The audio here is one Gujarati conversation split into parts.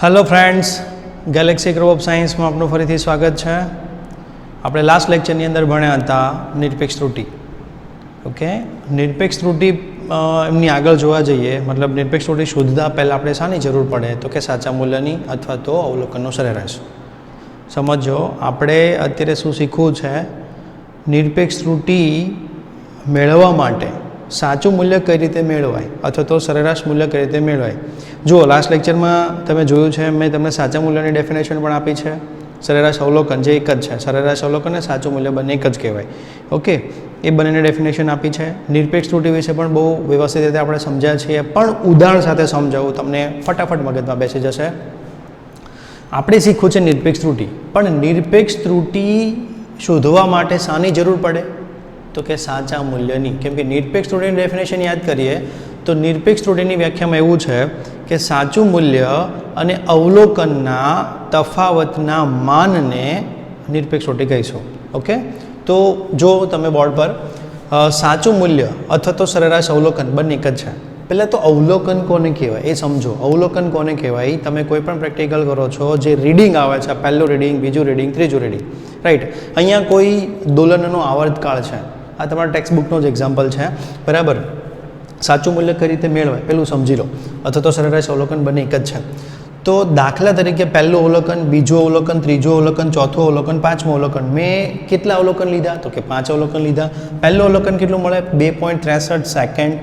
Hello friends, Galaxy group of science में आपનું ફરીથી સ્વાગત છે। આપણે લાસ્ટ લેક્ચરની અંદર ભણ્યા હતા નિરપેક્ષ ત્રુટિ। ઓકે, નિરપેક્ષ ત્રુટિ એમની આગળ જોવા જઈએ, મતલબ નિરપેક્ષ ત્રુટિ શોધતા પહેલાં આપણે શાની જરૂર પડે તો કે સાચા મૂલ્યની અથવા તો અવલોકનનો સરેરાશ। સમજો, આપણે અત્યારે શું શીખવું છે, નિરપેક્ષ ત્રુટિ મેળવવા માટે સાચું મૂલ્ય કઈ રીતે મેળવાય અથવા તો સરેરાશ મૂલ્ય કઈ રીતે મેળવાય। જુઓ, લાસ્ટ લેક્ચરમાં તમે જોયું છે, મેં તમને સાચા મૂલ્યની ડેફિનેશન પણ આપી છે। સરેરાશ અવલોકન જે એક જ છે, સરેરાશ અવલોકન અને સાચું મૂલ્ય બંને એક જ કહેવાય। ઓકે, એ બંનેની ડેફિનેશન આપી છે। નિરપેક્ષ ત્રુટિ વિશે પણ બહુ વ્યવસ્થિત રીતે આપણે સમજ્યા છીએ, પણ ઉદાહરણ સાથે સમજાવું તમને ફટાફટ મગજમાં બેસી જશે। આપણે શીખવું છે નિરપેક્ષ ત્રુટિ, પણ નિરપેક્ષ ત્રુટિ શોધવા માટે શાની જરૂર પડે તો કે સાચા મૂલ્યની। કેમ કે નિરપેક્ષ ત્રુટિની ડેફિનેશન યાદ કરીએ તો નિરપેક્ષ ત્રુટિની વ્યાખ્યામાં એવું છે કે સાચું મૂલ્ય અને અવલોકનના તફાવતના માનને નિરપેક્ષ ત્રુટિ કહીશું। ઓકે, તો જો તમે બોર્ડ પર સાચું મૂલ્ય અથવા તો સરેરાશ અવલોકન બંને એક જ છે। પહેલાં તો અવલોકન કોને કહેવાય એ સમજો। અવલોકન કોને કહેવાય? તમે કોઈ પણ પ્રેક્ટિકલ કરો છો, જે રીડિંગ આવે છે, પહેલું રીડિંગ, બીજું રીડિંગ, ત્રીજું રીડિંગ, રાઈટ। અહીંયા કોઈ દોલનનો આવર્તકાળ છે, આ તમારા ટેક્સ્ટ બુકનો જ એક્ઝામ્પલ છે, બરાબર। સાચું મૂલ્ય કઈ રીતે મેળવાય પેલું સમજી લો, અથવા તો સરેરાશ અવલોકન બંને એક જ છે। તો દાખલા તરીકે પહેલું અવલોકન, બીજું અવલોકન, ત્રીજું અવલોકન, ચોથું અવલોકન, પાંચમું અવલોકન, મેં કેટલા અવલોકન લીધા તો કે 5 અવલોકન લીધા। પહેલું અવલોકન કેટલું મળે? 2.63 second,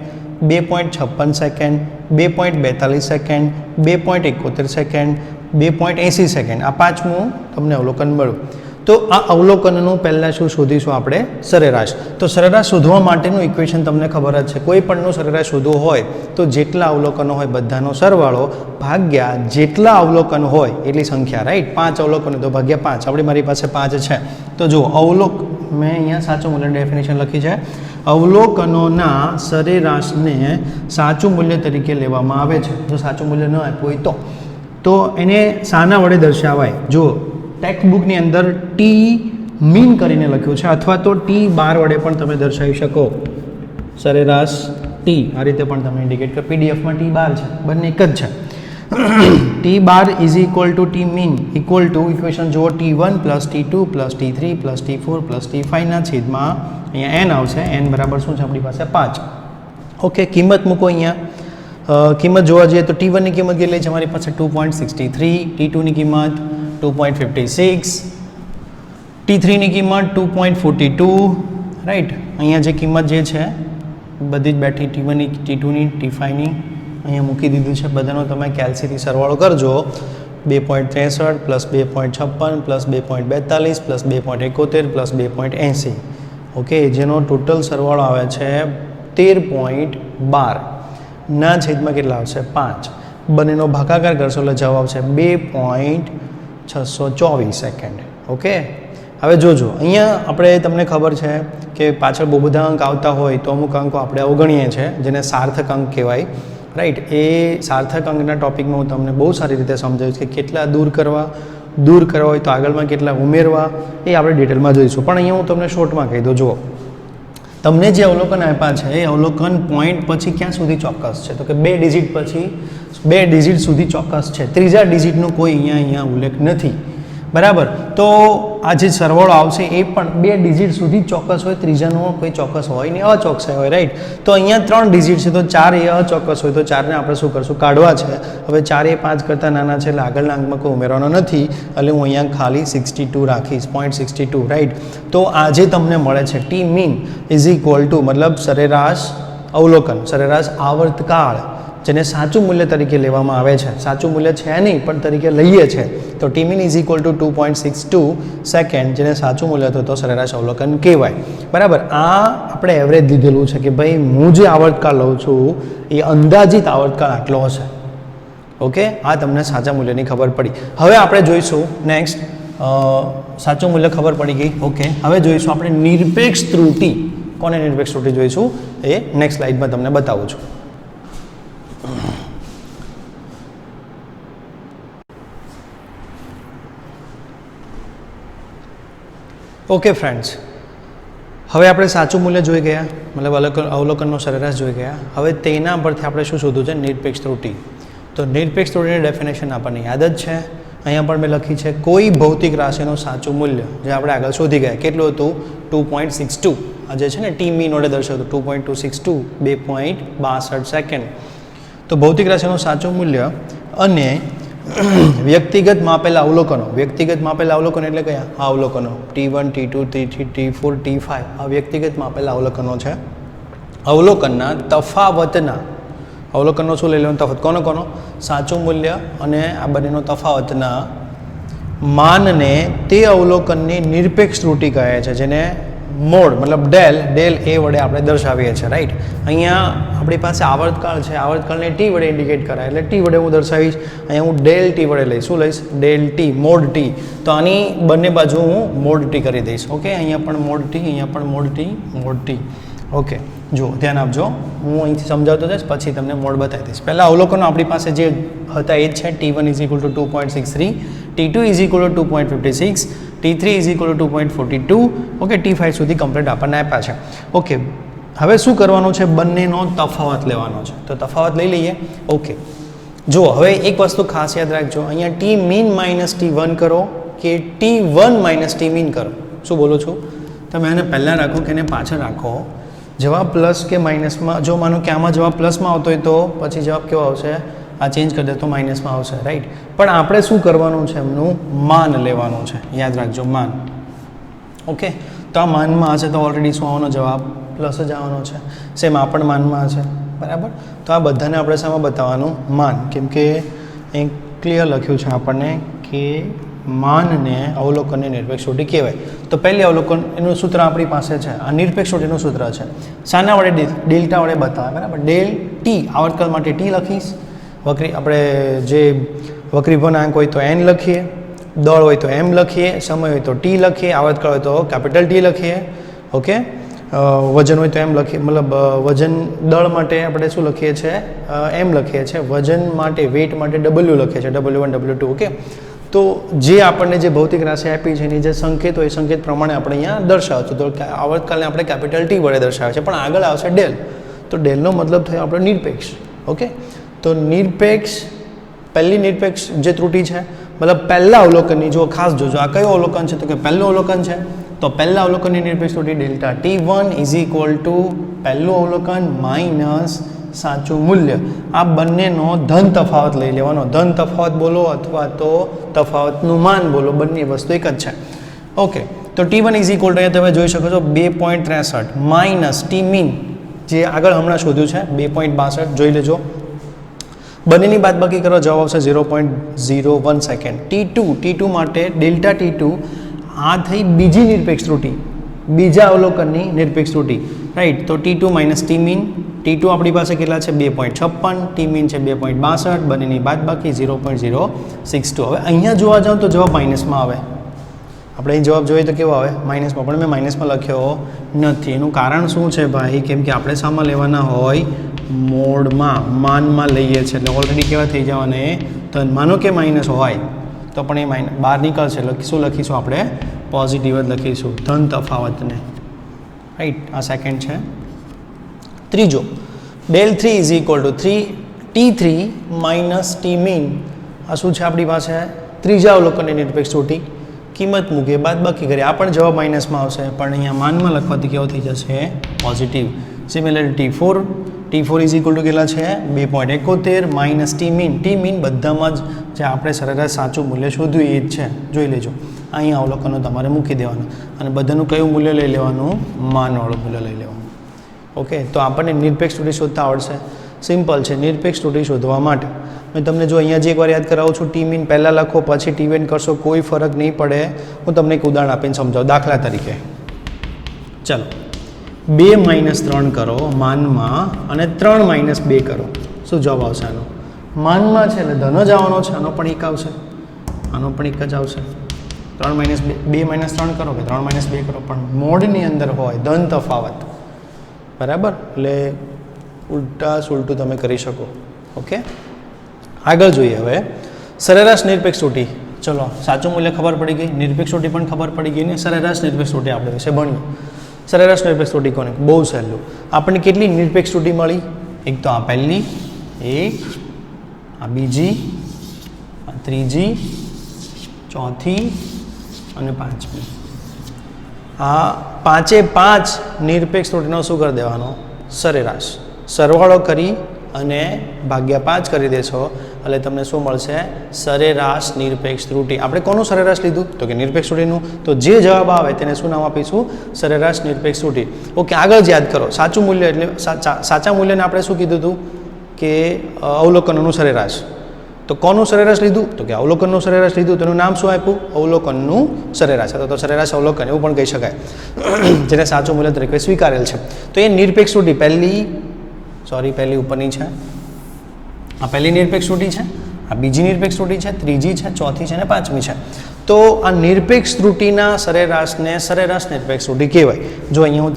2.56 second, 2.42 second, 2.71 second, 2.80 second, આ પાંચમું તમને અવલોકન મળ્યું। તો આ અવલોકનનું પહેલાં શું શોધીશું આપણે? સરેરાશ। તો સરેરાશ શોધવા માટેનું ઇક્વેશન તમને ખબર જ છે, કોઈ પણનું સરેરાશ શોધવું હોય તો જેટલા અવલોકનો હોય બધાનો સરવાળો ભાગ્યા જેટલા અવલોકન હોય એટલી સંખ્યા, રાઈટ। 5 અવલોકનો તો ભાગ્યા 5, આપણી મારી પાસે 5 છે। તો જો મેં અહીંયા સાચું મૂલ્ય ડેફિનેશન લખી છે, અવલોકનોના સરેરાશને સાચું મૂલ્ય તરીકે લેવામાં આવે છે। જો સાચું મૂલ્ય ન આપ્યું હોય તો એને શાના વડે દર્શાવાય? જો ટેક્સ્ટ બુકની અંદર ટી મીન કરીને લખ્યું છે, અથવા તો ટી બાર વડે પણ તમે દર્શાવી શકો। સરેરાશ ટી આ રીતે પણ તમે ઇન્ડિકેટ કરો। પીડીએફમાં ટી બાર છે, બંને એક જ છે। T bar is equal two T mean equal to equation જુઓ, T1 plus T2 plus T3 plus T4 plus T5 ના છેદમાં અહીંયા n આવશે। n બરાબર શું છે આપણી પાસે? 5। ઓકે, કિંમત મૂકો અહીંયા। કિંમત જોવા જઈએ તો T1 ની કિંમત કેટલી છે અમારી પાસે? 2.63, T2 ની કિંમત 2.56, T3 ની કિંમત 2.42, રાઈટ। અહીંયા જે કિંમત જે છે બધી જ બેઠી, T1 ની, T2 ની, T5 ની અહીંયા મૂકી દીધું છે। બધાનો તમે કેલ્સીથી સરવાળો કરજો, 2.63 plus 2.56 plus 2.42 plus 2.71 plus 2.80, okay, જેનો ટોટલ સરવાળો આવે છે 13.12 ના છેદમાં કેટલા આવશે? 5। બંનેનો ભાગાકાર કરશો એટલે જવાબ આવશે 2.624 સેકન્ડ। ઓકે, હવે જોજો, અહીંયા આપણે તમને ખબર છે કે પાછળ બહુ બધા અંક આવતા હોય તો અમુક અંકો આપણે અવગણીએ છીએ, જેને સાર્થક અંક કહેવાય, રાઈટ। એ સાર્થક અંકના ટોપિકમાં હું તમને બહુ સારી રીતે સમજાવીશ કે કેટલા દૂર કરવા હોય તો આગળમાં કેટલા ઉમેરવા, એ આપણે ડિટેલમાં જોઈશું। પણ અહીંયા હું તમને શોર્ટમાં કહી દઉં, જુઓ, તમને જે અવલોકન આપ્યા છે એ અવલોકન પોઈન્ટ પછી ક્યાં સુધી ચોક્કસ છે તો કે 2 ડિજિટ પછી 2 ડિજિટ સુધી ચોક્કસ છે, ત્રીજા ડિજિટનો કોઈ અહીંયા ઉલ્લેખ નથી, બરાબર। તો આ જે સરવાળો આવશે એ પણ 2 ડિજિટ સુધી ચોક્કસ હોય, ત્રીજાનો કોઈ ચોક્કસ હોય નહીં, અચોક્કસ હોય, રાઈટ। તો અહીંયા 3 ડિજિટ છે તો 4 એ અચોક્કસ હોય, તો 4ને આપણે શું કરશું? કાઢવા છે। હવે 4 એ 5 કરતાં નાના છે એટલે આગળના અંકમાં કોઈ ઉમેરવાનો નથી, એટલે હું અહીંયા ખાલી 62 રાખીશ, 0.62, રાઈટ। તો આજે તમને મળે છે T mean is equal two, મતલબ સરેરાશ અવલોકન, સરેરાશ આવર્તકાળ, જેને સાચું મૂલ્ય તરીકે લેવામાં આવે છે। સાચું મૂલ્ય છે નહીં પણ તરીકે લઈએ છે, તો T mean is equal two 2.62 second, જેને સાચું મૂલ્ય તો સરેરાશ અવલોકન કહેવાય, બરાબર। આ આપણે એવરેજ લીધેલું છે કે ભાઈ હું જે આવર્તકાળ લઉં છું એ અંદાજિત આવર્તકાળ આટલો હશે। ઓકે, આ તમને સાચા મૂલ્યની ખબર પડી। હવે આપણે જોઈશું નેક્સ્ટ, સાચું મૂલ્ય ખબર પડી ગઈ, ઓકે। હવે જોઈશું આપણે નિરપેક્ષ ત્રુટિ। કોને નિરપેક્ષ ત્રુટિ જોઈશું એ નેક્સ્ટ સ્લાઇડમાં તમને બતાવું છું। ઓકે ફ્રેન્ડ્સ, હવે આપણે સાચું મૂલ્ય જોઈ ગયા, મતલબ અવલોકનનો સરેરાશ જોઈ ગયા। હવે તેના પરથી આપણે શું શોધવું છે? નિરપેક્ષ ત્રુટિ। તો નિરપેક્ષ ત્રુટિની ડેફિનેશન આપણને યાદ જ છે, અહીંયા પણ મેં લખી છે, કોઈ ભૌતિક રાશિનું સાચું મૂલ્ય જે આપણે આગળ શોધી ગયા કેટલું હતું 2.62, આ જે છે ને ટી મીન વડે દર્શાવતું 2.262 2.62 સેકન્ડ. તો ભૌતિક રાશિનું સાચું મૂલ્ય અને વ્યક્તિગત માપેલા અવલોકનો, વ્યક્તિગત માપેલા અવલોકનો એટલે કયા? આ અવલોકનો T1 T2 T3 T4 T5 આ વ્યક્તિગત માપેલા અવલોકનો છે. અવલોકનના તફાવતના, અવલોકનનો શું લઈ લેવાનું તફાવત, કોનો કોનો? સાચું મૂલ્ય અને આ બંનેનો તફાવતના માનને તે અવલોકનની નિરપેક્ષ ત્રુટિ કહે છે, જેને મોડ મતલબ ડેલ એ વડે આપણે દર્શાવીએ છીએ, રાઈટ. અહીંયા આપણી પાસે આવર્તકાળ છે, આવર્તકાળને ટી વડે ઇન્ડિકેટ કરાય એટલે ટી વડે હું દર્શાવીશ. અહીંયા હું ડેલ ટી વડે લઈશ, શું લઈશ? Del T, mode T. તો આની બંને બાજુ હું મોડ ટી કરી દઈશ. ઓકે, અહીંયા પણ મોડ ટી, અહીંયા પણ મોડ ટી. ઓકે, જુઓ ધ્યાન આપજો, હું અહીંથી સમજાવતો જઈશ પછી તમને મોડ બતાવી દઈશ. પહેલાં અવલોકનો આપણી પાસે જે હતા એ જ છે. T1 = 2.63, T2 = 2.56, T3 = 2.42. Okay, T5 સુધી કમ્પ્લીટ આપણને આપ્યા છે. ઓકે, હવે શું કરવાનું છે? બંનેનો તફાવત લેવાનો છે. તો તફાવત લઈ લઈએ. ઓકે, જુઓ હવે એક વસ્તુ ખાસ યાદ રાખજો, અહીંયા ટી મીન માઇનસ T1 કરો કે T1 માઇનસ ટી મીન કરો. શું બોલું છું? તમે એને પહેલાં રાખો કે એને પાછળ રાખો. જવાબ પ્લસ કે માઇનસમાં, જો માનો કે આમાં જવાબ પ્લસમાં આવતો હોય તો પછી જવાબ કેવો આવશે? આ ચેન્જ કરી દે તો માઇનસમાં આવશે, રાઈટ. પણ આપણે શું કરવાનું છે? એમનું માન લેવાનું છે. યાદ રાખજો, માન. ઓકે, તો આ માનમાં હશે તો ઓલરેડી શું આવવાનો જવાબ? પ્લસ જ આવવાનો છે. સેમ આ પણ માનમાં હશે, બરાબર. તો આ બધાને આપણે શામાં બતાવવાનું? માન. કેમ કે અહીં ક્લિયર લખ્યું છે આપણને કે માનને અવલોકનની નિરપેક્ષ ત્રુટિ કહેવાય. તો પહેલી અવલોકન એનું સૂત્ર આપણી પાસે છે, આ નિરપેક્ષ ત્રુટિનું સૂત્ર છે. શાના વડે? ડેલ્ટા વડે બતાવે, બરાબર. ડેલ ટી, આવર્તકાળ માટે ટી લખીશ, આપણે જે વક્રીભવનાંક હોય તો n લખીએ, દળ હોય તો m લખીએ, સમય હોય તો t લખીએ, આવર્તકાળ હોય તો કેપિટલ T લખીએ. ઓકે, વજન હોય તો m લખીએ, મતલબ વજન દળ માટે આપણે શું લખીએ છીએ? m લખીએ છીએ. વજન માટે, વેઇટ માટે w લખીએ છીએ, W1 W2. ઓકે, તો જે આપણને જે ભૌતિક રાશિ આપી છે એની જે સંકેત હોય એ સંકેત પ્રમાણે આપણે અહીંયા દર્શાવશું. તો આવર્તકાળને આપણે કેપિટલ T વડે દર્શાવે છે, પણ આગળ આવશે ડેલ. તો ડેલનો મતલબ થયો આપણો નિરપેક્ષ. ઓકે, તો નિરપેક્ષ, પહેલી નિરપેક્ષ જે ત્રુટિ છે, મતલબ પહેલા અવલોકનની, જો ખાસ જોજો આ કયું અવલોકન છે? તો કે પહેલું અવલોકન છે. તો પહેલા અવલોકનની નિરપેક્ષ ત્રુટિ ડેલ્ટા T1 = પહેલું અવલોકન માઇનસ સાચું મૂલ્ય. આ બંનેનો ધન તફાવત લઈ લેવાનો. ધન તફાવત બોલો અથવા તો તફાવતનું માન બોલો, બંને વસ્તુ એક જ છે. ઓકે, તો T1 = અહીંયા તમે જોઈ શકો છો 2.63 માઇનસ ટી મીન જે આગળ હમણાં શોધ્યું છે 2.62. જોઈ લેજો, બંનેની બાદબાકી કરો, જવાબ આવશે 0.01 સેકન્ડ. T2 માટે ડેલ્ટા T2 આ થઈ બીજી નિરપેક્ષ ત્રુટિ, બીજા અવલોકનની નિરપેક્ષ ત્રુટિ, રાઈટ. તો T2 minus T mean, T2 આપણી પાસે કેટલા છે? 2.56, ટી મીન છે 2.62, બંનેની બાદબાકી 0.062. હવે અહીંયા જોવા જાઓ તો જવાબ માઇનસમાં આવે. આપણે અહીં જવાબ જોઈએ તો કેવો આવે? માઇનસમાં. પણ મેં માઇનસમાં લખ્યો નથી. એનું કારણ શું છે ભાઈ? કેમ કે આપણે શામાં લેવાના હોય? મોડમાં, માનમાં લઈએ છીએ એટલે ઓલરેડી કેવા થઈ જવાને? તો માનો કે માઇનસ હોય તો પણ એ માઇનસ બહાર નીકળશે. શું લખીશું આપણે? પોઝિટિવ જ લખીશું, ધન તફાવતને, રાઈટ. આ સેકન્ડ છે. ત્રીજો, del 3 = T3 minus T mean. આ શું છે આપણી પાસે? ત્રીજા અવલોકનની નિરપેક્ષ ત્રુટિ. કિંમત મૂકીએ, બાદબાકી કરીએ, આ પણ જવાબ માઇનસમાં આવશે, પણ અહીંયા માનમાં લખવાથી કેવો થઈ જશે? પોઝિટિવ. સિમિલરલી T4 = કેટલા છે? 2.71 minus T mean. T mean બધામાં જ જે આપણે સરેરાશ સાચું મૂલ્ય શોધ્યું એ જ છે. જોઈ લેજો, અહીંયા અવલોકનો તમારે મૂકી દેવાનું અને બધાનું કયું મૂલ્ય લઈ લેવાનું? માનવાળું મૂલ્ય લઈ લેવાનું. ઓકે, તો આપણને નિરપેક્ષ ત્રુટિ શોધતા આવડશે. સિમ્પલ છે. નિરપેક્ષ ત્રુટિ શોધવા માટે મેં તમને જો અહીંયા જે એકવાર યાદ કરાવું છું, ટી મીન પહેલાં લખો પછી T1 કરશો, કોઈ ફરક નહીં પડે. હું તમને એક ઉદાહરણ આપીને સમજાવું. દાખલા તરીકે ચાલો 2 - 3 કરો માનમાં અને 3 - 2 કરો. શું જવાબ આવશે આનો? માનમાં છે એટલે ધન જ આવવાનો છે, આનો પણ એક આવશે, આનો પણ એક જ આવશે. 3 - 2 - 3 કરો કે 3 - 2 કરો, પણ મોડની અંદર હોય ધન તફાવત, બરાબર. એટલે ઉલટું તમે કરી શકો. ઓકે, આગળ જોઈએ હવે સરેરાશ નિરપેક્ષ ત્રુટિ. ચલો, સાચું મૂલ્ય ખબર પડી ગઈ, નિરપેક્ષ ત્રુટિ પણ ખબર પડી ગઈ ને સરેરાશ નિરપેક્ષ ત્રુટિ આપણે વિશે ભણ્યું. સરેરાશ નિરપેક્ષ ત્રુટિ કોને? બહુ સહેલું. આપણને કેટલી નિરપેક્ષ ત્રુટિ મળી? એક તો આ પહેલી, એક આ બીજી, આ ત્રીજી, ચોથી અને પાંચમી. આ પાંચે પાંચ નિરપેક્ષ ત્રુટીનો શું કરી દેવાનો? સરેરાશ. સરવાળો કરી અને ભાગ્યા 5 કરી દેશો એટલે તમને શું મળશે? સરેરાશ નિરપેક્ષ ત્રુટી. આપણે કોનું સરેરાશ લીધું? તો કે નિરપેક્ષ ત્રુટીનું. તો જે જવાબ આવે તેને શું નામ આપીશું? સરેરાશ નિરપેક્ષ ત્રુટી. ઓકે, આગળ જ યાદ કરો. સાચું મૂલ્ય એટલે સાચા મૂલ્યને આપણે શું કીધું હતું? કે અવલોકનોનું સરેરાશ. તો કોનું સરેરાશ લીધું? તો કે અવલોકનનું સરેરાશ લીધું. તેનું નામ શું આપ્યું? અવલોકનનું સરેરાશ. તો સરેરાશ અવલોકન એવું પણ કહી શકાય, જેને સાચું મૂલ્ય તરીકે સ્વીકારેલ છે. તો એ નિરપેક્ષ ત્રુટી પહેલી ઉપરની છે. આ પહેલી નિરપેક્ષ ત્રુટી છે, આ બીજી નિરપેક્ષ ત્રુટી છે, ત્રીજી છે, ચોથી છે અને પાંચમી છે. તો આ નિરપેક્ષ ત્રુટીના સરેરાશને સરેરાશ નિરપેક્ષ ત્રુટી કહેવાય. જો અહીંયા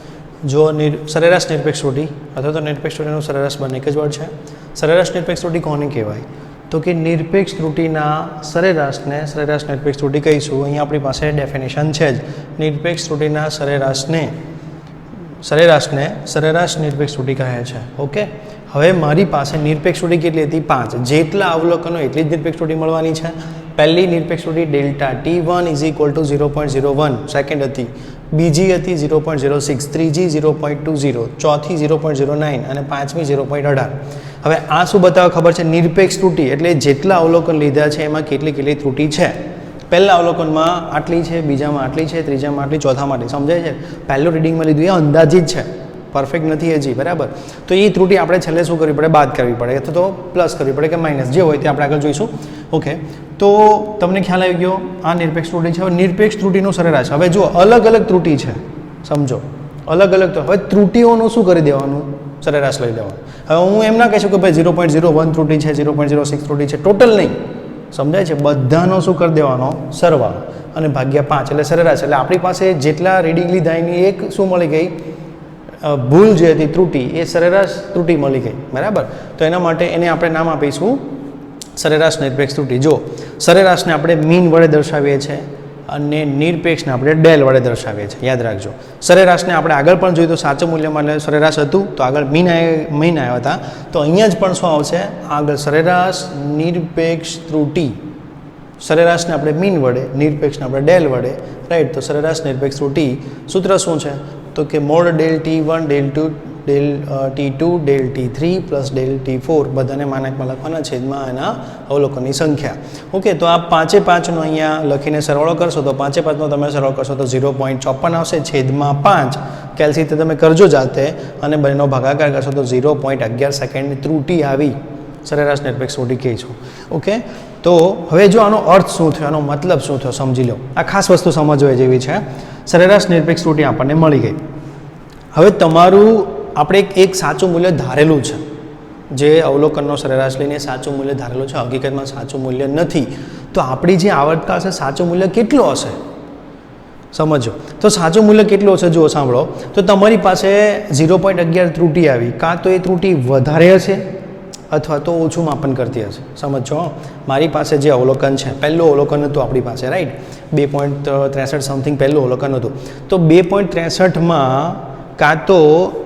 સરેરાશ નિરપેક્ષ ત્રુટી અથવા તો નિરપેક્ષ ત્રુટીનું સરેરાશ બંને એક જ વર્ડ છે. સરેરાશ નિરપેક્ષ ત્રુટી કોને કહેવાય? તો કે નિરપેક્ષ ત્રુટીના સરેરાશને સરેરાશ નિરપેક્ષ ત્રુટી કહીશું. અહીંયા આપણી પાસે ડેફિનેશન છે જ. નિરપેક્ષ ત્રુટીના સરેરાશને સરેરાશ નિરપેક્ષ ત્રુટી કહે છે. ઓકે, હવે મારી પાસે નિરપેક્ષ ત્રુટી કેટલી હતી? 5. જેટલા અવલોકનો એટલી જ નિરપેક્ષ ત્રુટી મળવાની છે. પહેલી નિરપેક્ષ ત્રુટી ડેલ્ટા T1 = 0.01 સેકન્ડ હતી, બીજી હતી 0.06, ત્રીજી 0.20, ચોથી 0.09 અને પાંચમી 0.18. હવે આ શું બતાવે ખબર છે? નિરપેક્ષ ત્રુટી એટલે જેટલા અવલોકન લીધા છે એમાં કેટલી ત્રુટી છે. પહેલા અવલોકનમાં આટલી છે, બીજામાં આટલી છે, ત્રીજામાં આટલી, ચોથામાં આટલી. સમજાય છે? પહેલું રીડિંગમાં લીધું એ અંદાજિત છે, પરફેક્ટ નથી હજી, બરાબર. તો એ ત્રુટી આપણે છેલ્લે શું કરવી પડે? બાદ કરવી પડે, અથવા તો પ્લસ કરવી પડે કે માઇનસ, જે હોય તે આપણે આગળ જોઈશું. ઓકે, તો તમને ખ્યાલ આવી ગયો આ નિરપેક્ષ ત્રુટી છે. હવે નિરપેક્ષ ત્રુટીનું સરેરાશ. હવે જો અલગ અલગ ત્રુટી છે, સમજો, અલગ અલગ. હવે ત્રુટીઓનું શું કરી દેવાનું? સરેરાશ લઈ લેવાનું. હવે હું એમ ના કહી શકું કે ભાઈ 0.01 ત્રુટી છે, 0.06 ત્રુટી છે, ટોટલ નહીં. સમજાય છે? બધાનો શું કરી દેવાનો? સરવાળો અને ભાગ્યા 5 એટલે સરેરાશ. એટલે આપણી પાસે જેટલા રીડિંગ લીધા એની એક શું મળી ગઈ? ભૂલ જે હતી, ત્રુટી, એ સરેરાશ ત્રુટી મળી ગઈ, બરાબર. તો એના માટે એને આપણે નામ આપીશું સરેરાશ નિરપેક્ષ ત્રુટી. જો સરેરાશને આપણે મીન વડે દર્શાવીએ છીએ અને નિરપેક્ષને આપણે ડેલ વડે દર્શાવીએ છીએ. યાદ રાખજો. સરેરાશને આપણે આગળ પણ જોયું તો સાચું મૂલ્યમાં એટલે સરેરાશ હતું, તો આગળ મીન આવ્યા હતા. તો અહીંયા જ પણ શું આવશે? આગળ સરેરાશ નિરપેક્ષ ત્રુટી. સરેરાશને આપણે મીન વડે, નિરપેક્ષને આપણે ડેલ વડે, રાઈટ. તો સરેરાશ નિરપેક્ષ ત્રુટી સૂત્ર શું છે? તો કે mode del T1 del T2 del T3 plus del T4 બધાને માનકમાં લખવાના, છેદમાં એના અવલોકનની સંખ્યા. ઓકે, તો આ 5/5નો અહીંયા લખીને સરવાળો કરશો તો 5/5નો તમે સરવાળો કરશો તો 0.54 આવશે, છેદમાં 5 કેલ્સીથી તમે કરજો જાતે અને બંનેનો ભાગાકાર કરશો તો 0.11 સેકન્ડની ત્રુટી આવી. સરેરાશ નિરપેક્ષ ત્રુટી કહે છો. ઓકે, તો હવે જો આનો અર્થ શું થયો, આનો મતલબ શું થયો સમજી લો. આ ખાસ વસ્તુ સમજવા જેવી છે. સરેરાશ નિરપેક્ષ ત્રુટી આપણને મળી ગઈ. હવે તમારું આપણે એક સાચું મૂલ્ય ધારેલું છે, જે અવલોકનનો સરેરાશ લઈને સાચું મૂલ્ય ધારેલું છે, હકીકતમાં સાચું મૂલ્ય નથી. તો આપણી જે આવર્તકાળ છે સાચું મૂલ્ય કેટલું હશે? સમજો. તો સાચું મૂલ્ય કેટલું હશે? જુઓ, સાંભળો. તો તમારી પાસે 0.11 ત્રુટી આવી. કાં તો એ ત્રુટી વધારે હશે અથવા તો ઓછું માપન કરતી હશે. સમજો, મારી પાસે જે અવલોકન છે, પહેલું અવલોકન હતું આપણી પાસે, રાઈટ. 2.63 સમથિંગ પહેલું અવલોકન હતું. તો 2.63માં કાં તો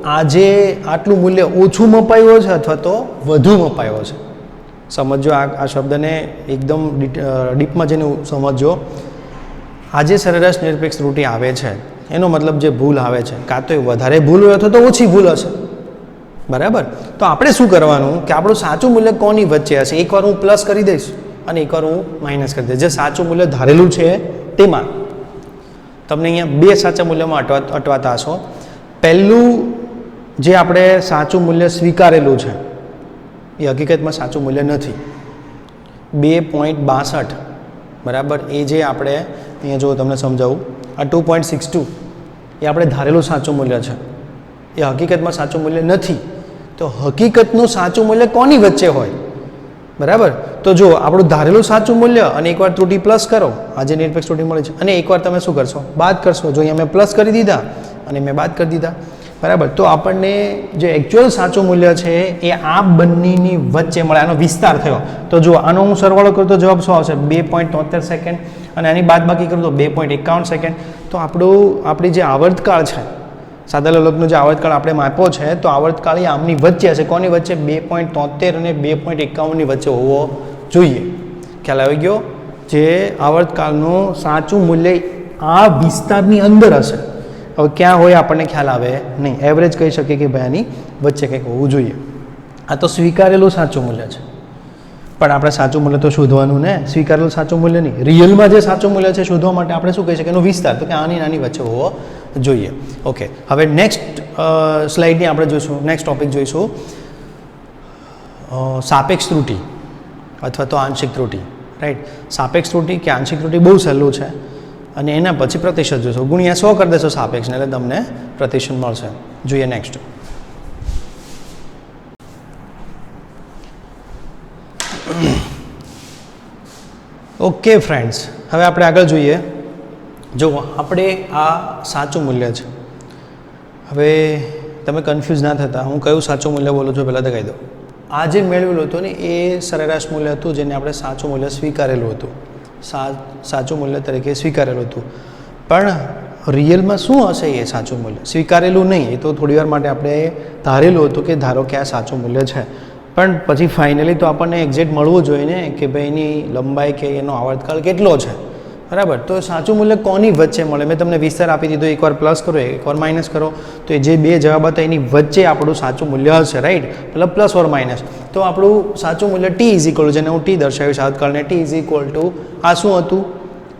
આજે આટલું મૂલ્ય ઓછું મપાયું છે અથવા તો વધુ મપાયો છે. સમજો, આ શબ્દને એકદમ ડીપમાં જઈને સમજો. આજે સરેરાશ નિરપેક્ષ ત્રુટી આવે છે એનો મતલબ જે ભૂલ આવે છે કાં તો એ વધારે ભૂલ હોય અથવા તો ઓછી ભૂલ હશે, બરાબર. તો આપણે શું કરવાનું કે આપણું સાચું મૂલ્ય કોની વચ્ચે હશે? એકવાર હું પ્લસ કરી દઈશ અને એકવાર હું માઇનસ કરી દઈશ. જે સાચું મૂલ્ય ધારેલું છે તેમાં તમને અહીંયા બે સાચા મૂલ્યમાં અટવાતા હશો. પહેલું જે આપણે સાચું મૂલ્ય સ્વીકારેલું છે એ હકીકતમાં સાચું મૂલ્ય નથી. 2.62, બરાબર. એ જે આપણે અહીંયા જો તમને સમજાવું, આ 2.62 એ આપણે ધારેલું સાચું મૂલ્ય છે, એ હકીકતમાં સાચું મૂલ્ય નથી. તો હકીકતનું સાચું મૂલ્ય કોની વચ્ચે હોય? બરાબર. તો જો આપણું ધારેલું સાચું મૂલ્ય અને એકવાર ત્રુટી પ્લસ કરો, આજે નિરપેક્ષ ત્રુટી મળી છે, અને એકવાર તમે શું કરશો? બાદ કરશો. જો અહીંયા મેં પ્લસ કરી દીધા અને મેં બાદ કરી દીધા, બરાબર. તો આપણને જે એકચ્યુઅલ સાચું મૂલ્ય છે એ આ બંનેની વચ્ચે મળે, આનો વિસ્તાર થયો. તો જો આનો હું સરવાળો કરું તો જવાબ શું આવશે? 2.73 સેકન્ડ, અને આની બાદ બાકી કરું તો 2.51 સેકન્ડ. તો આપણી જે આવર્તકાળ છે સાદા લોલકનો જે આવર્તકાળ આપણે માપ્યો છે તો આવર્તકાળ એ આમની વચ્ચે હશે. કોની વચ્ચે? 2.73 અને 2.51 વચ્ચે હોવો જોઈએ. ખ્યાલ આવી ગયો? જે આવર્તકાળનું સાચું મૂલ્ય આ વિસ્તારની અંદર હશે. હવે ક્યાં હોય આપણને ખ્યાલ આવે નહીં. એવરેજ કહી શકીએ કે ભાઈ આની વચ્ચે કંઈક હોવું જોઈએ. આ તો સ્વીકારેલું સાચું મૂલ્ય છે, પણ આપણે સાચું મૂલ્ય તો શોધવાનું ને, સ્વીકારેલું સાચું મૂલ્ય નહીં. રિયલમાં જે સાચું મૂલ્ય છે શોધવા માટે આપણે શું કહી શકીએ? એનો વિસ્તાર, તો કે આની નાની વચ્ચે હોવો જોઈએ. ઓકે, હવે નેક્સ્ટ સ્લાઇડની આપણે જોઈશું, નેક્સ્ટ ટોપિક જોઈશું સાપેક્ષ ત્રુટિ અથવા તો આંશિક ત્રુટિ. રાઈટ, સાપેક્ષ ત્રુટિ કે આંશિક ત્રુટિ બહુ સહેલું છે. અને એના પછી પ્રતિશત જોશો. ગુણ્યા 100 કરી દેશો સાપેક્ષને એટલે તમને પ્રતિશત મળશે. જોઈએ નેક્સ્ટ. ઓકે ફ્રેન્ડ્સ, હવે આપણે આગળ જોઈએ. જો આપણે આ સાચું મૂલ્ય છે. હવે તમે કન્ફ્યુઝ ના થતા, હું કયું સાચું મૂલ્ય બોલું છું પહેલાં તો કહી દઉં. આ જે મેળવેલું હતું ને એ સરેરાશ મૂલ્ય હતું, જેને આપણે સાચું મૂલ્ય સ્વીકારેલું હતું. સાચું મૂલ્ય તરીકે સ્વીકારેલું હતું. પણ રિયલમાં શું હશે એ સાચું મૂલ્ય? સ્વીકારેલું નહીં, એ તો થોડી વાર માટે આપણે ધારેલું હતું કે ધારો કે આ સાચું મૂલ્ય છે. પણ પછી ફાઇનલી તો આપણને એક્ઝેક્ટ મળવું જોઈએ ને કે ભાઈ એની લંબાઈ કે એનો આવર્તકાળ કેટલો છે. બરાબર, તો સાચું મૂલ્ય કોની વચ્ચે મળે? મેં તમને વિસ્તાર આપી દીધો, એકવાર પ્લસ કરો એકવાર માઇનસ કરો, તો એ જે બે જવાબ હતા એની વચ્ચે આપણું સાચું મૂલ્ય હશે. રાઈટ, મતલબ પ્લસ ઓર માઇનસ. તો આપણું સાચું મૂલ્ય ટી ઇઝ ઇક્વલ ટુ, જેને હું ટી દર્શાવીશ આવર્તકાળને, ટી ઇઝ ઇક્વલ ટુ આ શું હતું?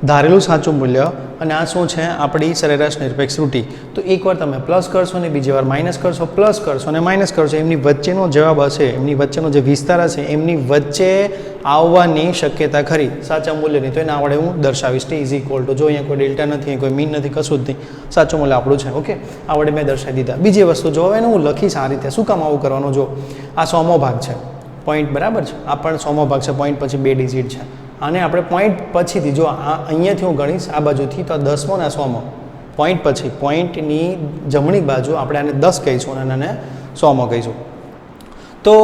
ધારેલું સાચું મૂલ્ય. અને આ શું છે? આપણી સરેરાશ નિરપેક્ષ ત્રુટિ. તો એકવાર તમે પ્લસ કરશો ને બીજી વાર માઇનસ કરશો, પ્લસ કરશો અને માઇનસ કરશો, એમની વચ્ચેનો જવાબ હશે, એમની વચ્ચેનો જે વિસ્તાર હશે એમની વચ્ચે આવવાની શક્યતા ખરી સાચા મૂલ્યની. તો એના વડે હું દર્શાવીશ ટી ઇઝ ઇક્વલ ટુ. જો અહીંયા કોઈ ડેલ્ટા નથી, કોઈ મીન નથી, કશું જ નહીં, સાચું મૂલ્ય આપણું છે. ઓકે, આ વડે મેં દર્શાવી દીધા. બીજી વસ્તુ જો હવે હું લખીશ આ રીતે. શું કામ આવું કરવાનું? જો આ 100મો ભાગ છે, પોઈન્ટ બરાબર છે, આ પણ 100મો ભાગ છે, પોઈન્ટ પછી 2 ડિજિટ છે. અને આપણે પોઈન્ટ પછીથી જો અહીંયાથી હું ગણીશ આ બાજુથી, તો 10મો ને 100મો પોઈન્ટ પછી, પોઈન્ટની જમણી બાજુ આપણે આને 10 કહીશું અને આને 100મો કહીશું. તો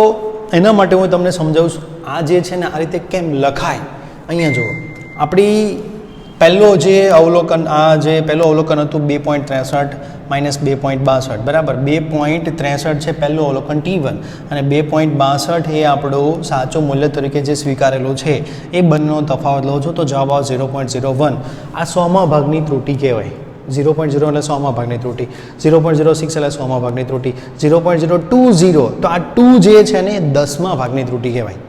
એના માટે હું તમને સમજાવું છું આ જે છે ને આ રીતે કેમ લખાય. અહીંયા જુઓ, આપણી પહેલો જે અવલોકન, આ જે પહેલું અવલોકન હતું 2.63 માઇનસ 2.62, બરાબર. 2.63 છે પહેલું અવલોકન T1 અને 2.62 એ આપણું સાચું મૂલ્ય તરીકે જે સ્વીકારેલું છે. એ બંનેનો તફાવત લો છો તો જવાબ આવશે 0.01. આ 100મા ભાગની ત્રુટિ કહેવાય. 0.0 એટલે 100મા ભાગની ત્રુટિ, 0.06 એટલે 100મા ભાગની ત્રુટિ, 0.020 તો આ 2 જે છે ને 10મા ભાગની ત્રુટિ કહેવાય.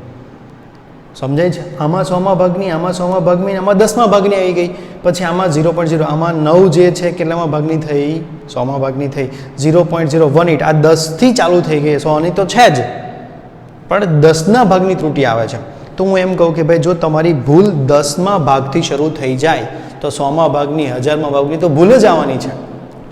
સમજાય છે? આમાં 100મા ભાગની, આમાં 100મા ભાગની, આમાં 10મા ભાગની આવી ગઈ. પછી આમાં 0.0, આમાં 9 જે છે કેટલામાં ભાગની થઈ? 100મા ભાગની થઈ. 0.018 આ 10થી ચાલુ થઈ ગઈ, 100ની તો છે જ, પણ 10ના ભાગની ત્રુટિ આવે છે. તો હું એમ કહું કે ભાઈ જો તમારી ભૂલ 10મા ભાગથી શરૂ થઈ જાય તો 100મા ભાગની, 1000મા ભાગની તો ભૂલ જ આવવાની છે.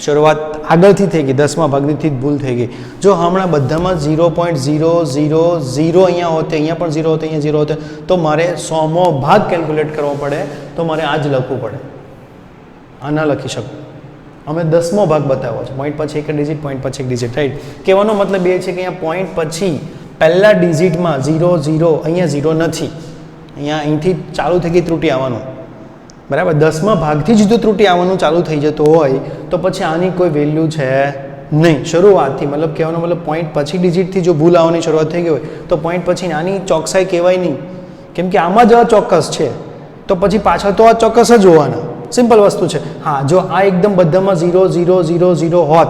શરૂઆત આગળથી થઈ ગઈ, 10મા ભાગનીથી જ ભૂલ થઈ ગઈ. જો હમણાં બધામાં 0.000 અહીંયા હોતે, અહીંયા પણ 0 હોતે, અહીંયા 0 હોતે, તો મારે 100મો ભાગ કેલ્ક્યુલેટ કરવો પડે, તો મારે આ જ લખવું પડે. આ ના લખી શકું. અમે 10મો ભાગ બતાવ્યો છે, પોઈન્ટ પછી એક ડિજિટ, પોઈન્ટ પછી એક ડિજિટ. રાઈટ, કહેવાનો મતલબ એ છે કે અહીંયા પોઈન્ટ પછી પહેલા ડિજિટમાં 0 અહીંયા 0 નથી, અહીંથી ચાલુ થઈ ગઈ ત્રુટિ આવવાનું. બરાબર, 10મા ભાગથી જ જો ત્રુટિ આવવાનું ચાલુ થઈ જતો હોય તો પછી આની કોઈ વેલ્યુ છે નહીં શરૂઆતથી. મતલબ કહેવાનો મતલબ પોઈન્ટ પછી ડિજિટથી જો ભૂલ આવવાની શરૂઆત થઈ ગઈ હોય તો પોઈન્ટ પછી આની ચોકસાઈ કહેવાય નહીં, કેમ કે આમાં જ અચોક્કસ છે, તો પછી પાછળ તો અચોક્કસ જ હોવાના. સિમ્પલ વસ્તુ છે. હા, જો આ એકદમ બધામાં 0 હોત,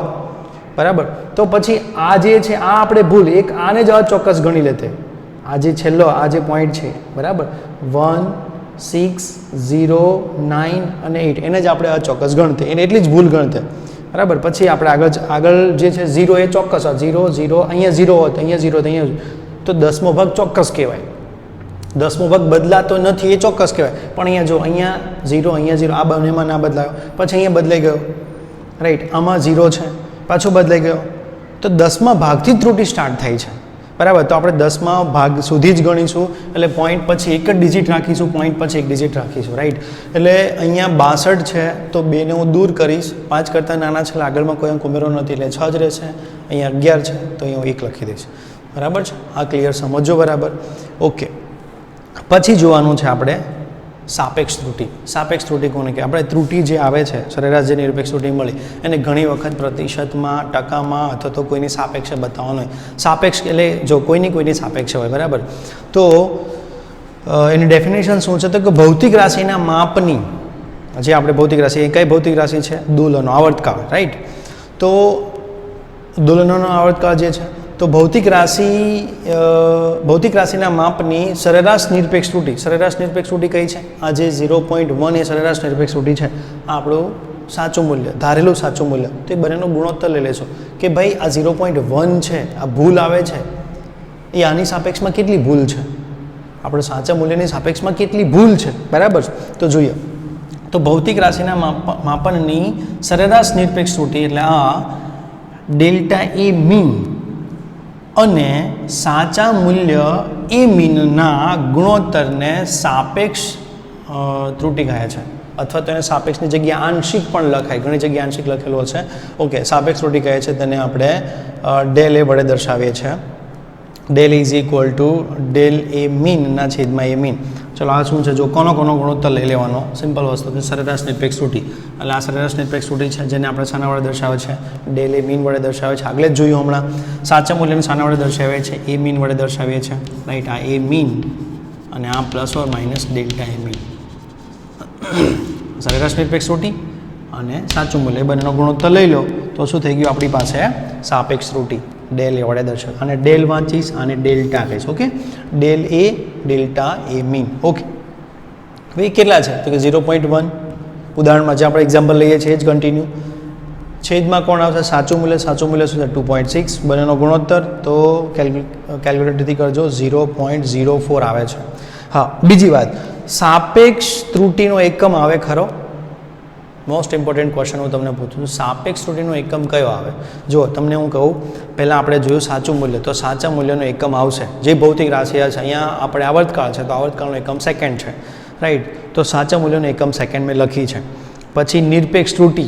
બરાબર, તો પછી આ જે છે આ આપણે ભૂલ એક આને જ અચોક્કસ ગણી લેતે. આ જે છેલ્લો આ જે પોઈન્ટ છે, બરાબર, 1, 6, 0, 9 અને 8 એને જ આપણે અચોક્કસ ગણતે, એને એટલી જ ભૂલ ગણતે. બરાબર, પછી આપણે આગળ જે છે 0 એ ચોક્કસ હોત, 0 અહીંયા 0 હોત, અહીંયા 0 હોત, અહીંયા, તો 10મો ભાગ ચોક્કસ કહેવાય. 10મો ભાગ બદલાતો નથી એ ચોક્કસ કહેવાય. પણ અહીંયા જો અહીંયા 0, અહીંયા 0, આ બંનેમાં ના બદલાયો, પછી અહીંયા બદલાઈ ગયો. રાઈટ, આમાં 0 છે, પાછો બદલાઈ ગયો, તો 10મા ભાગથી જ ત્રુટિ સ્ટાર્ટ થાય છે. બરાબર, તો આપણે 10મા ભાગ સુધી જ ગણીશું, એટલે પોઈન્ટ પછી એક જ ડિજિટ રાખીશું, પોઈન્ટ પછી એક ડિજિટ રાખીશું. રાઈટ, એટલે અહીંયા 62 છે તો 2ને હું દૂર કરીશ, 5 કરતાં નાના છે, આગળમાં કોઈ અંક ઉમેરો નથી એટલે 6 જ રહેશે. અહીંયા 11 છે તો અહીંયા હું 1 લખી દઈશ. બરાબર છે? આ ક્લિયર સમજો? બરાબર, ઓકે. પછી જોવાનું છે આપણે સાપેક્ષ ત્રુટિ કોને કે આપણે ત્રુટિ જે આવે છે સરેરાશ જે નિરપેક્ષ ત્રુટિ મળી એને ઘણી વખત પ્રતિશતમાં ટકામાં અથવા તો કોઈની સાપેક્ષે બતાવવાનું હોય. સાપેક્ષ એટલે જો કોઈની સાપેક્ષ હોય બરાબર. તો એની ડેફિનેશન શું છે તો કે ભૌતિક રાશિના માપની જે આપણે ભૌતિક રાશિ એ કઈ ભૌતિક રાશિ છે દોલનો આવર્તકાળ રાઈટ. તો દોલનોનો આવર્તકાળ જે છે તો ભૌતિક રાશિના માપની સરેરાશ નિરપેક્ષ ત્રુટિ કઈ છે આ જે 0.1 એ સરેરાશ નિરપેક્ષ ત્રુટિ છે આ આપણું સાચું મૂલ્ય ધારેલું સાચું મૂલ્ય. તો એ બંનેનો ગુણોત્તર લઈ લેશો કે ભાઈ આ 0.1 છે આ ભૂલ આવે છે એ આની સાપેક્ષમાં કેટલી ભૂલ છે આપણે સાચા મૂલ્યની સાપેક્ષમાં કેટલી ભૂલ છે બરાબર. તો જોઈએ તો ભૌતિક રાશિના માપનની સરેરાશ નિરપેક્ષ ત્રુટિ એટલે આ ડેલ્ટા એ મીન અને સાચા મૂલ્ય એ મીનના ગુણોત્તરને સાપેક્ષ ત્રુટિ કહે છે અથવા તો એને સાપેક્ષની જગ્યાએ આંશિક પણ લખાય ઘણી જગ્યાએ આંશિક લખેલો છે. ઓકે સાપેક્ષ ત્રુટિ કહે છે તેને આપણે ડેલ એ વડે દર્શાવીએ છીએ. Del is equal to del A મીનના છેદમાં એ મીન. ચલો આ શું છે જો કોનો ગુણોત્તર લઈ લેવાનો સિમ્પલ વસ્તુ છે સરેરાશ નિરપેક્ષ ત્રુટિ. એટલે આ સરેરાશ નિરપેક્ષ ત્રુટિ છે જેને આપણે શાના વડે દર્શાવે છે ડેલ એ મીન વડે દર્શાવે છે. આગળ જ જોયું હમણાં સાચા મૂલ્યને શાના વડે દર્શાવીએ છીએ એ મીન વડે દર્શાવીએ છીએ રાઈટ. આ એ મીન અને આ plus or minus delta A mean સરેરાશ નિરપેક્ષ ત્રુટિ અને સાચું મૂલ્ય બંનેનો ગુણોત્તર લઈ લો તો શું થઈ ગયું આપણી પાસે સાપેક્ષ ત્રુટિ ડેલ એ વડે દર્શાવે. અને ડેલ વાંચીશ અને ડેલ્ટા કહીશ. ઓકે ડેલ એ ડેલ્ટા એ મીન. ઓકે હવે કેટલા છે તો કે 0.1 ઉદાહરણમાં જે આપણે એક્ઝામ્પલ લઈએ છીએ જ કન્ટિન્યુ છેદમાં કોણ આવશે સાચું મૂલ્ય શું છે 2.6 બંનેનો ગુણોત્તર તો કેલ્ક્યુલેટરથી કરજો 0.04 આવે છે. હા બીજી વાત સાપેક્ષ ત્રુટિનો એકમ આવે ખરો મોસ્ટ ઇમ્પોર્ટન્ટ ક્વેશ્ચન હું તમને પૂછું છું સાપેક્ષ ત્રુટિનો એકમ કયો આવે. જો તમને હું કહું પહેલાં આપણે જોયું સાચું મૂલ્ય તો સાચા મૂલ્યનો એકમ આવશે જે ભૌતિક રાશિ છે અહીંયા આપણે આવર્તકાળ છે તો આવર્તકાળનો એકમ સેકન્ડ છે રાઈટ. તો સાચા મૂલ્યનો એકમ સેકન્ડ મેં લખી છે. પછી નિરપેક્ષ ત્રુટિ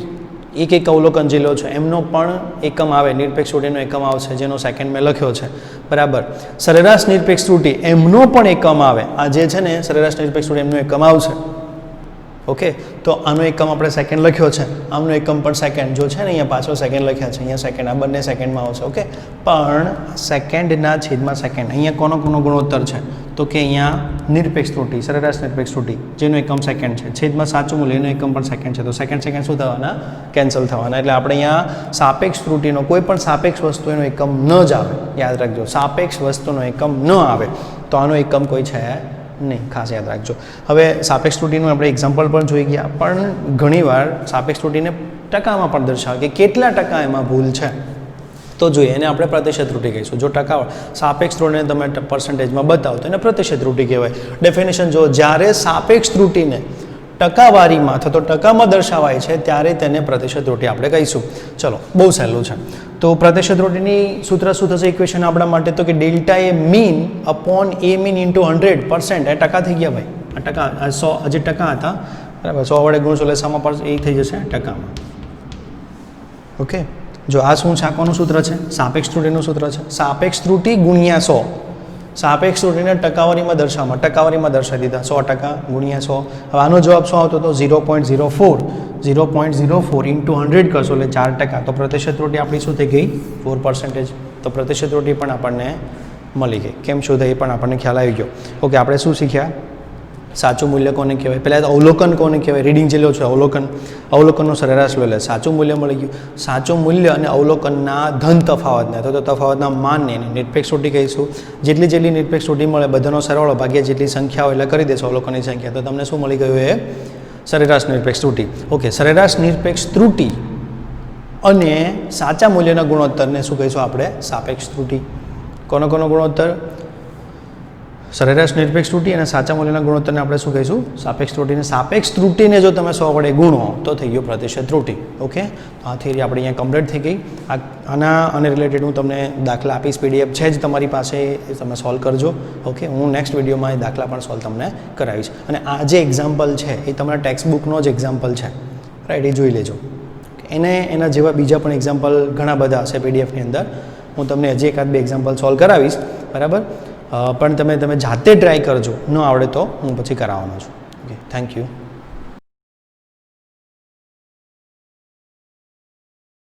એક અવલોકન જે લો છો એમનો પણ એકમ આવે નિરપેક્ષ ત્રુટિનો એકમ આવશે જેનો સેકન્ડ મેં લખ્યો છે બરાબર. સરેરાશ નિરપેક્ષ ત્રુટિ એમનો પણ એકમ આવે આ જે છે ને સરેરાશ નિરપેક્ષ ત્રુટિ એમનો એકમ આવશે. ઓકે તો આનો એકમ આપણે સેકન્ડ લખ્યો છે આમનો એકમ પણ સેકન્ડ જો છે ને અહીંયા પાછળ સેકન્ડ લખ્યા છે અહીંયા સેકન્ડ આ બંને સેકન્ડમાં આવશે. ઓકે પણ સેકન્ડના છેદમાં સેકન્ડ અહીંયા કોનો ગુણોત્તર છે તો કે અહીંયા નિરપેક્ષ ત્રુટિ સરેરાશ નિરપેક્ષ ત્રુટિ જેનો એકમ સેકન્ડ છે છેદમાં સાચું મૂલ્ય એનો એકમ પણ સેકન્ડ છે તો સેકન્ડ શું થવાના કેન્સલ થવાના. એટલે આપણે અહીંયા સાપેક્ષ ત્રુટિનો કોઈ પણ સાપેક્ષ વસ્તુ એનો એકમ ન જ આવે યાદ રાખજો સાપેક્ષ વસ્તુનો એકમ ન આવે તો આનો એકમ કોઈ છે નહીં ખાસ યાદ રાખજો. હવે સાપેક્ષ ત્રુટિનું આપણે એક્ઝામ્પલ પણ જોઈ ગયા પણ ઘણીવાર સાપેક્ષ ત્રુટિને ટકામાં પણ દર્શાવે કે કેટલા ટકા એમાં ભૂલ છે તો જોઈએ એને આપણે પ્રતિશત ત્રુટિ કહીશું. જો ટકા સાપેક્ષ ત્રુટિને તમે પર્સન્ટેજમાં બતાવો તો એને પ્રતિશત ત્રુટિ કહેવાય. ડેફિનેશન જો જ્યારે સાપેક્ષ ત્રુટિને ટકાવારીમાં અથવા તો ટકામાં દર્શાવાય છે ત્યારે તેને પ્રતિશત ત્રુટિ આપણે કહીશું. ચલો બહુ સહેલું છે. તો પ્રતિશત ત્રુટિની સૂત્ર શું થશે ઇક્વેશન આપણા માટે તો કે ડેલ્ટા એ મીન અપોન એ મીન ઇન્ટુ 100% એ ટકા થઈ ગયા ભાઈ આ ટકા 100 હજી ટકા હતા બરાબર 100 વડે ગુણશો એટલે સામા પર એ થઈ જશે ટકામાં. ઓકે જો આ શું છે આ કોનું સૂત્ર છે સાપેક્ષ ત્રુટિનું સૂત્ર છે સાપેક્ષ ત્રુટિ ગુણ્યા 100 સાપેક્ષ ત્રુટિને ટકાવારીમાં દર્શાવી દીધા 100% ગુણ્યા 100. હવે આનો જવાબ શું આવતો હતો 0.04 ઇન્ટુ 100 કરશો એટલે 4%. તો પ્રતિશત ત્રુટિ આપણી શું થઈ ગઈ 4%. તો પ્રતિશત ત્રુટિ પણ આપણને મળી ગઈ. કેમ શું થઈ એ પણ આપણને ખ્યાલ આવી ગયો. ઓકે આપણે શું શીખ્યા સાચું મૂલ્ય કોને કહેવાય પહેલાં અવલોકન કોને કહેવાય રીડિંગ જે લો છો અવલોકનનો સરેરાશ લો એટલે સાચું મૂલ્ય મળી ગયું. સાચું મૂલ્ય અને અવલોકનના ધન તફાવતને તો તફાવતના માનને નિરપેક્ષ ત્રુટિ કહીશું. જેટલી નિરપેક્ષ ત્રુટિ મળે બધાનો સરવાળો ભાગ્યા જેટલી સંખ્યા હોય એટલે કરી દેશો અવલોકનની સંખ્યા તો તમને શું મળી ગયું એ સરેરાશ નિરપેક્ષ ત્રુટિ. ઓકે સરેરાશ નિરપેક્ષ ત્રુટિ અને સાચા મૂલ્યના ગુણોત્તરને શું કહીશું આપણે સાપેક્ષ ત્રુટિ. કોનો ગુણોત્તર સરેરાશ નિરપેક્ષ ત્રુટિ અને સાચા મૂલ્યના ગુણોત્તરને આપણે શું કહીશું સાપેક્ષ ત્રુટિને. સાપેક્ષ ત્રુટિને જો તમે 100 વડે ગુણો તો થઈ ગયો પ્રતિશત ત્રુટિ. ઓકે તો આ થિયરી આપણે અહીંયા કમ્પ્લીટ થઈ ગઈ. આને રિલેટેડ હું તમને દાખલા આપીશ PDF છે જ તમારી પાસે એ તમે સોલ્વ કરજો. ઓકે હું નેક્સ્ટ વિડીયોમાં એ દાખલા પણ સોલ્વ તમને કરાવીશ. અને આ જે એક્ઝામ્પલ છે એ તમારા ટેક્સ્ટ બુકનો જ એક્ઝામ્પલ છે રાઈટ એ જોઈ લેજો. એના જેવા બીજા પણ એક્ઝામ્પલ ઘણા બધા હશે PDFની અંદર હું તમને હજી એકાદ બે એક્ઝામ્પલ સોલ્વ કરાવીશ બરાબર. પણ તમે જાતે ટ્રાય કરજો ન આવડે તો હું પછી કરાવવાનો છું. Okay thank you.